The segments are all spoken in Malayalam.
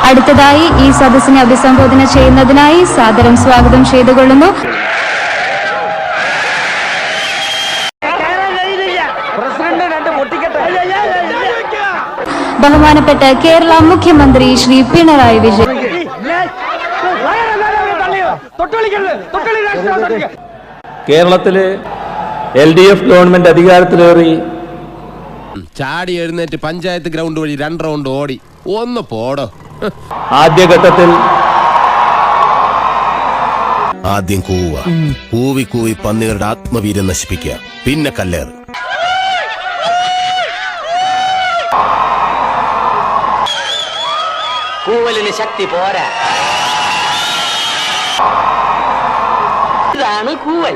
അടുത്തതായി ഈ സദസ്സിനെ അഭിസംബോധന ചെയ്യുന്നതിനായി സാദരം സ്വാഗതം ചെയ്തുകൊള്ളുന്നു ബഹുമാനപ്പെട്ട കേരള മുഖ്യമന്ത്രി ശ്രീ പിണറായി വിജയൻ. കേരളത്തില് LDF ഗവൺമെന്റ് അധികാരത്തിലേറി ചാടി എഴുന്നേറ്റ് പഞ്ചായത്ത് ഗ്രൗണ്ട് വഴി 2 റൗണ്ട് ഓടി ഒന്ന് പോടോ. ആദ്യഘട്ടത്തിൽ ആദ്യം കൂവ കൂവി കൂവി പന്നികളുടെ ആത്മവീര്യം നശിപ്പിക്കുക, പിന്നെ കല്ലേറ്. കൂവലിന് ശക്തി പോരാ. ഇതാണ് കൂവൽ.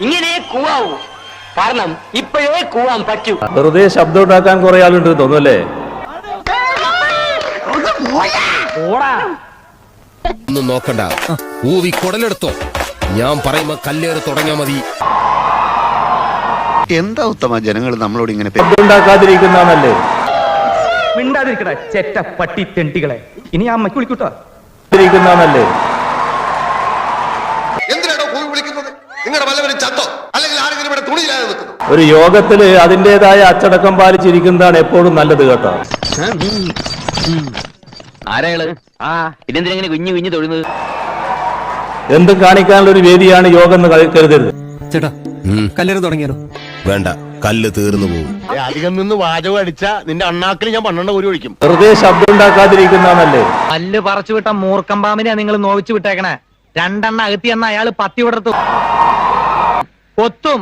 ഇങ്ങനെ കൂവാവൂ, കാരണം ഇപ്പോഴേ കൂവാൻ പറ്റൂ. വെറുതെ ശബ്ദം ഉണ്ടാക്കാൻ കുറെ ആളുണ്ട് തോന്നുന്നല്ലേ? ഒന്നും നോക്കണ്ട, കൂവി കുടലെടുത്തോ. ഞാൻ പറയുമ്പോ കല്ലേറ് തുടങ്ങിയാ മതി. എന്താ ഉത്തമ ജനങ്ങൾ നമ്മളോട് ഇങ്ങനെ ശബ്ദം ഉണ്ടാക്കാതിരിക്കുന്നതാണല്ലേ? മിണ്ടാതിരിക്കട്ടെ ചെറ്റ പട്ടി തെണ്ടികളെ. ഇനി ആ അമ്മയ്ക്ക് വിളിക്കൂട്ടോ. ിരിക്കുന്നതാണല്ലേ? എന്തിനാണോ കൂവി വിളിക്കുന്നത്? നിങ്ങളുടെ വല്ലവരും ചത്തോ അല്ലെങ്കിൽ ആരെങ്കിലും ഇവിടെ തുണിയില്ലാതെ നിൽക്കുന്നു? ഒരു യോഗത്തില് അതിന്റേതായ അച്ചടക്കം പാലിച്ചിരിക്കുന്നതാണ് എപ്പോഴും നല്ലത് കേട്ടോ. ആരാള് ഇതെന്തിനെ കുഞ്ഞു കുഞ്ഞു തൊഴുന്നത്? എന്തും കാണിക്കാനുള്ള ഒരു വേദിയാണ് യോഗം എന്ന് കരുതരുത്. ചേട്ടാ കല്ലേറ് തുടങ്ങിയാലോ? വേണ്ട, കല്ല് തീർന്നു പോകും. അധികം നിന്ന് വാചകം അടിച്ച നിന്റെ അണ്ണാക്കിൽ ഞാൻ 12 ഒരു ഒഴിക്കും. വെറുതെ ശബ്ദം ഉണ്ടാക്കാതിരിക്കുന്നതാണല്ലേ? കല്ല് പറിച്ചു വിട്ട മൂർക്കം പാമ്പിനെയാ നിങ്ങൾ നോവിച്ചു വിട്ടേക്കണേ. 2 അകത്തി എന്ന അയാള് 10 വിടർത്തു കൊത്തും.